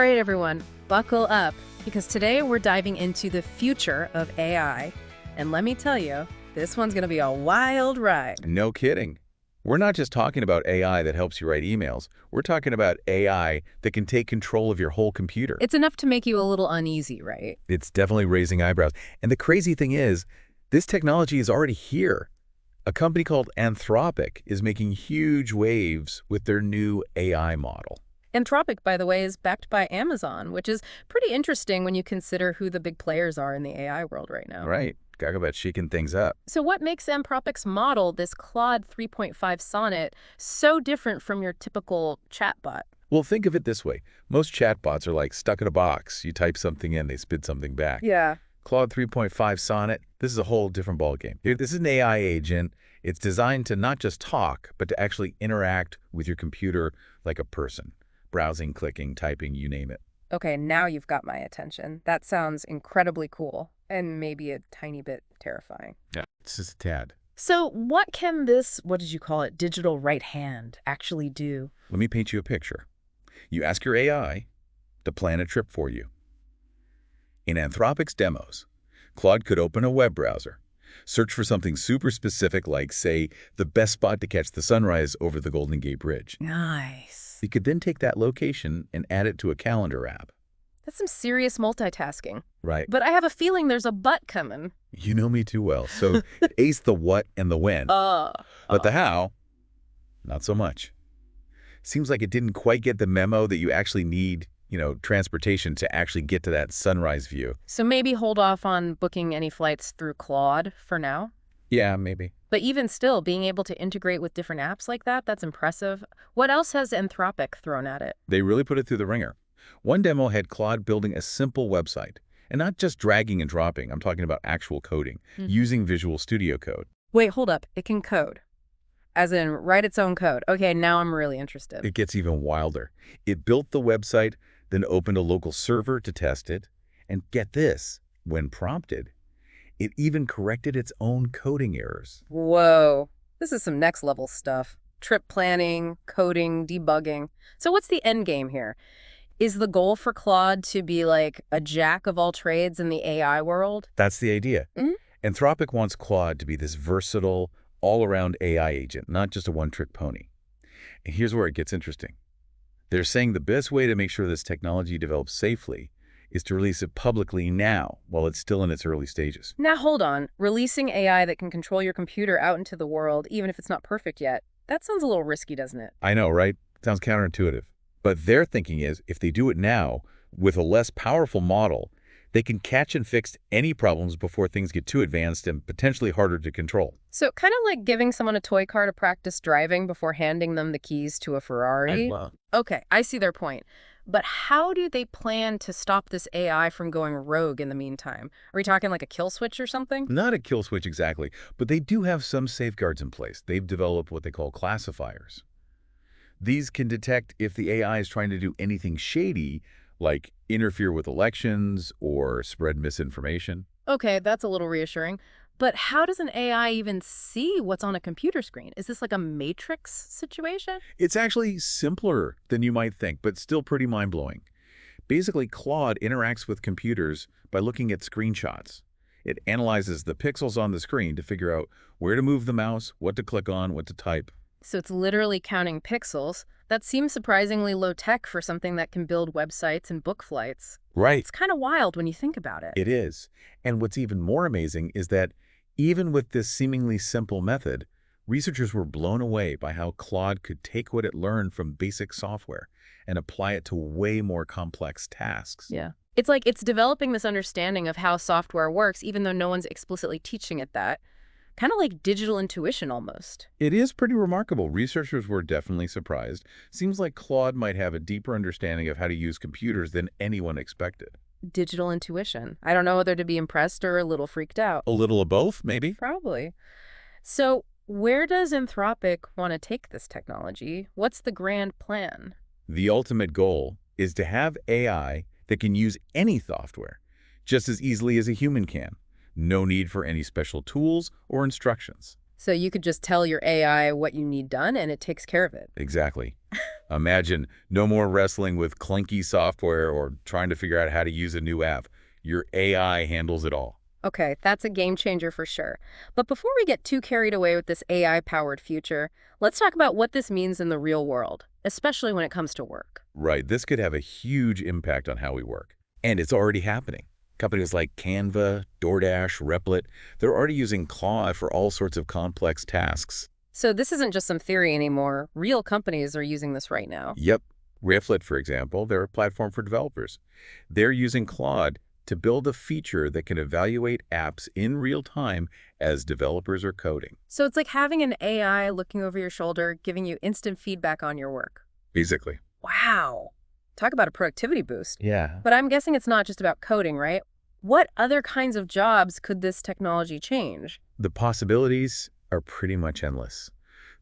right, everyone, buckle up, because today we're diving into the future of AI. And let me tell you, this one's going to be a wild ride. No kidding. We're not just talking about AI that helps you write emails. We're talking about AI that can take control of your whole computer. It's enough to make you a little uneasy, right? It's definitely raising eyebrows. And the crazy thing is, this technology is already here. A company called Anthropic is making huge waves with their new AI model. Anthropic, by the way, is backed by Amazon, which is pretty interesting when you consider who the big players are in the AI world right now. Right. Talk about shaking things up. So what makes Anthropic's model, this Claude 3.5 Sonnet, so different from your typical chatbot? Well, think of it this way. Most chatbots are like stuck in a box. You type something in, they spit something back. Yeah. Claude 3.5 Sonnet, this is a whole different ballgame. This is an AI agent. It's designed to not just talk, but to actually interact with your computer like a person. Browsing, clicking, typing, you name it. Okay, now you've got my attention. That sounds incredibly cool and maybe a tiny bit terrifying. Yeah. It's just a tad. So what can this, what did you call it, digital right hand actually do? Let me paint you a picture. You ask your AI to plan a trip for you. In Anthropic's demos, Claude could open a web browser, search for something super specific like, say, the best spot to catch the sunrise over the Golden Gate Bridge. Nice. You could then take that location and add it to a calendar app. That's some serious multitasking. Right. But I have a feeling there's a but coming. You know me too well. So ace the what and the when. But the how, not so much. Seems like it didn't quite get the memo that you actually need, transportation to actually get to that sunrise view. So maybe hold off on booking any flights through Claude for now? Yeah, maybe. But even still, being able to integrate with different apps like that, that's impressive. What else has Anthropic thrown at it? They really put it through the ringer. One demo had Claude building a simple website, and not just dragging and dropping. I'm talking about actual coding, using Visual Studio Code. Wait, hold up. It can code. As in, write its own code. Okay, now I'm really interested. It gets even wilder. It built the website, then opened a local server to test it, and get this, when prompted, it even corrected its own coding errors. Whoa, this is some next level stuff. Trip planning, coding, debugging. So what's the end game here? Is the goal for Claude to be like a jack of all trades in the AI world? That's the idea. Anthropic wants Claude to be this versatile, all-around AI agent, not just a one-trick pony. And here's where it gets interesting. They're saying the best way to make sure this technology develops safely is to release it publicly now, while it's still in its early stages. Now hold on. Releasing AI that can control your computer out into the world, even if it's not perfect yet, that sounds a little risky, doesn't it? I know, right? Sounds counterintuitive. But their thinking is, if they do it now, with a less powerful model, they can catch and fix any problems before things get too advanced and potentially harder to control. So kind of like giving someone a toy car to practice driving before handing them the keys to a Ferrari? Okay, I see their point. But how do they plan to stop this AI from going rogue in the meantime? Are we talking like a kill switch or something? Not a kill switch exactly, but they do have some safeguards in place. They've developed what they call classifiers. These can detect if the AI is trying to do anything shady, like interfere with elections or spread misinformation. Okay, that's a little reassuring. But how does an AI even see what's on a computer screen? Is this like a Matrix situation? It's actually simpler than you might think, but still pretty mind-blowing. Basically, Claude interacts with computers by looking at screenshots. It analyzes the pixels on the screen to figure out where to move the mouse, what to click on, what to type. So it's literally counting pixels. That seems surprisingly low-tech for something that can build websites and book flights. Right. It's kind of wild when you think about it. It is. And what's even more amazing is that even with this seemingly simple method, researchers were blown away by how Claude could take what it learned from basic software and apply it to way more complex tasks. Yeah. It's like it's developing this understanding of how software works, even though no one's explicitly teaching it that. Kind of like digital intuition almost. It is pretty remarkable. Researchers were definitely surprised. Seems like Claude might have a deeper understanding of how to use computers than anyone expected. Digital intuition. I don't know whether to be impressed or a little freaked out. A little of both, maybe? Probably. So where does Anthropic want to take this technology? What's the grand plan? The ultimate goal is to have AI that can use any software just as easily as a human can. No need for any special tools or instructions. So you could just tell your AI what you need done and it takes care of it. Exactly. Imagine no more wrestling with clunky software or trying to figure out how to use a new app. Your AI handles it all. Okay, that's a game changer for sure. But before we get too carried away with this AI-powered future, let's talk about what this means in the real world, especially when it comes to work. Right, this could have a huge impact on how we work. And it's already happening. Companies like Canva, DoorDash, Replit, they're already using Claude for all sorts of complex tasks. So this isn't just some theory anymore. Real companies are using this right now. Yep. Replit, for example, they're a platform for developers. They're using Claude to build a feature that can evaluate apps in real time as developers are coding. So it's like having an AI looking over your shoulder, giving you instant feedback on your work. Basically. Wow. Talk about a productivity boost. Yeah. But I'm guessing it's not just about coding, right? What other kinds of jobs could this technology change? The possibilities are pretty much endless.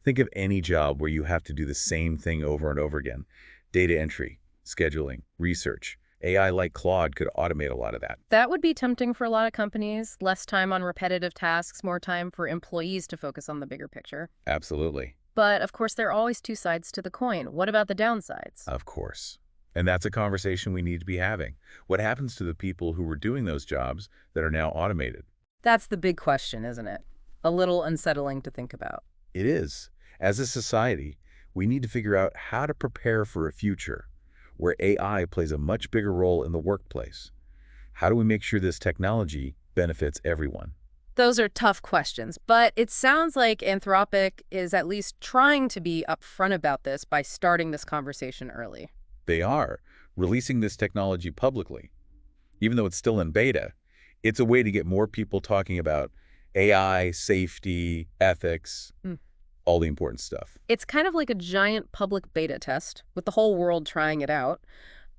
Think of any job where you have to do the same thing over and over again. Data entry, scheduling, research. AI like Claude could automate a lot of that. That would be tempting for a lot of companies. Less time on repetitive tasks, more time for employees to focus on the bigger picture. Absolutely. But of course, there are always two sides to the coin. What about the downsides? Of course. And that's a conversation we need to be having. What happens to the people who were doing those jobs that are now automated? That's the big question, isn't it? A little unsettling to think about. It is. As a society, we need to figure out how to prepare for a future where AI plays a much bigger role in the workplace. How do we make sure this technology benefits everyone? Those are tough questions, but it sounds like Anthropic is at least trying to be upfront about this by starting this conversation early. They are releasing this technology publicly. Even though it's still in beta, it's a way to get more people talking about AI, safety, ethics, all the important stuff. It's kind of like a giant public beta test, with the whole world trying it out.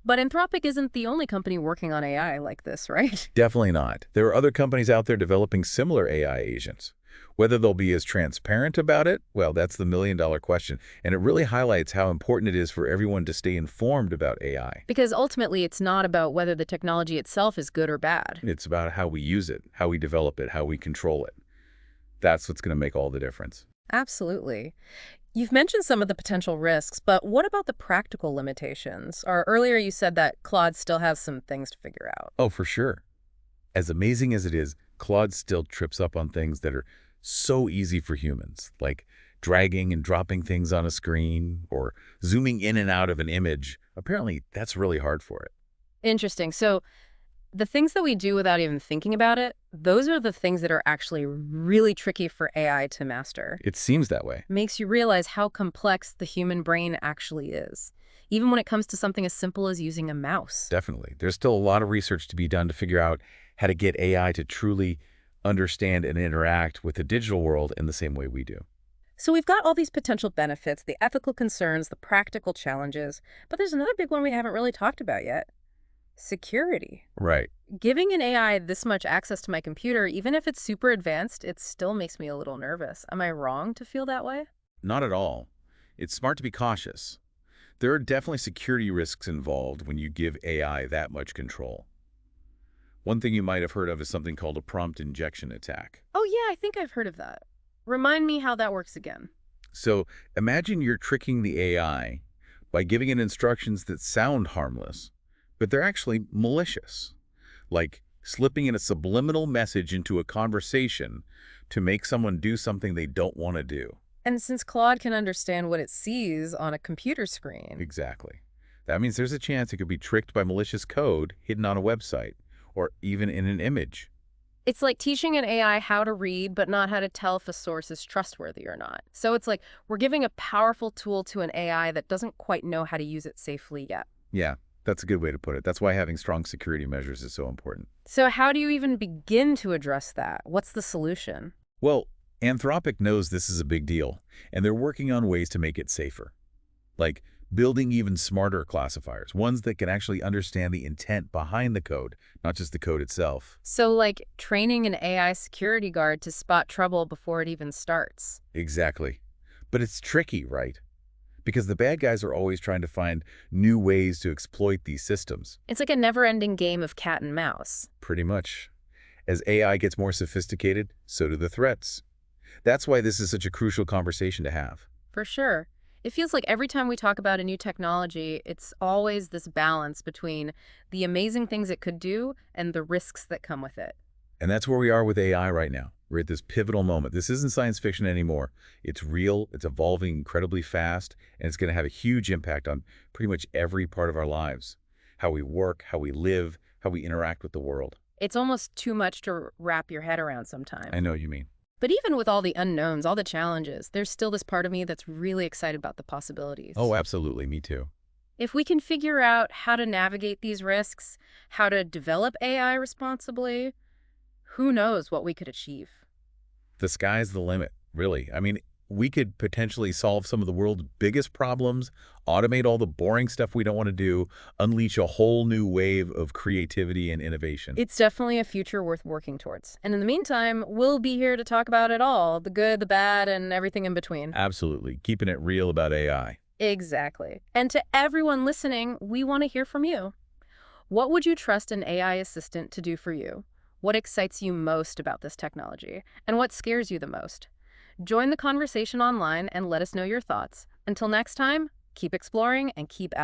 But Anthropic isn't the only company working on AI like this, right? Definitely not. There are other companies out there developing similar AI agents. Whether they'll be as transparent about it, well, that's the million-dollar question. And it really highlights how important it is for everyone to stay informed about AI. Because ultimately, it's not about whether the technology itself is good or bad. It's about how we use it, how we develop it, how we control it. That's what's going to make all the difference. Absolutely. You've mentioned some of the potential risks, but what about the practical limitations? Or earlier you said that Claude still has some things to figure out. Oh, for sure. As amazing as it is, Claude still trips up on things that are so easy for humans, like dragging and dropping things on a screen or zooming in and out of an image. Apparently, that's really hard for it. Interesting. So the things that we do without even thinking about it, those are the things that are actually really tricky for AI to master. It seems that way. Makes you realize how complex the human brain actually is, even when it comes to something as simple as using a mouse. Definitely. There's still a lot of research to be done to figure out how to get AI to truly understand and interact with the digital world in the same way we do. So we've got all these potential benefits, the ethical concerns, the practical challenges, but there's another big one we haven't really talked about yet. Security. Right. Giving an AI this much access to my computer, even if it's super advanced, it still makes me a little nervous. Am I wrong to feel that way? Not at all. It's smart to be cautious. There are definitely security risks involved when you give AI that much control. One thing you might have heard of is something called a prompt injection attack. Oh yeah, I think I've heard of that. Remind me how that works again. So imagine you're tricking the AI by giving it instructions that sound harmless, but they're actually malicious, like slipping in a subliminal message into a conversation to make someone do something they don't want to do. And since Claude can understand what it sees on a computer screen. Exactly. That means there's a chance it could be tricked by malicious code hidden on a website or even in an image. It's like teaching an AI how to read, but not how to tell if a source is trustworthy or not. So it's like we're giving a powerful tool to an AI that doesn't quite know how to use it safely yet. Yeah, that's a good way to put it. That's why having strong security measures is so important. So how do you even begin to address that? What's the solution? Well, Anthropic knows this is a big deal, and they're working on ways to make it safer. Like building even smarter classifiers, ones that can actually understand the intent behind the code, not just the code itself. So like training an AI security guard to spot trouble before it even starts. Exactly. But it's tricky, right? Because the bad guys are always trying to find new ways to exploit these systems. It's like a never-ending game of cat and mouse. Pretty much. As AI gets more sophisticated, so do the threats. That's why this is such a crucial conversation to have. For sure. It feels like every time we talk about a new technology, it's always this balance between the amazing things it could do and the risks that come with it. And that's where we are with AI right now. We're at this pivotal moment. This isn't science fiction anymore. It's real, it's evolving incredibly fast, and it's going to have a huge impact on pretty much every part of our lives. How we work, how we live, how we interact with the world. It's almost too much to wrap your head around I sometimes. know what you mean. But even with all the unknowns, all the challenges, there's still this part of me that's really excited about the Oh, possibilities. absolutely. Me too. If we can figure out how to navigate these risks, how to develop AI responsibly, who knows what we could achieve. The sky's the limit, really. I mean, we could potentially solve some of the world's biggest problems, automate all the boring stuff we don't want to do, unleash a whole new wave of creativity and innovation. It's definitely a future worth working towards. And in the meantime, we'll be here to talk about it all, the good, the bad, and everything in between. Absolutely. Keeping it real about AI. Exactly. And to everyone listening, we want to hear from you. What would you trust an AI assistant to do for you? What excites you most about this technology? And what scares you the most? Join the conversation online and let us know your thoughts. Until next time, keep exploring and keep asking.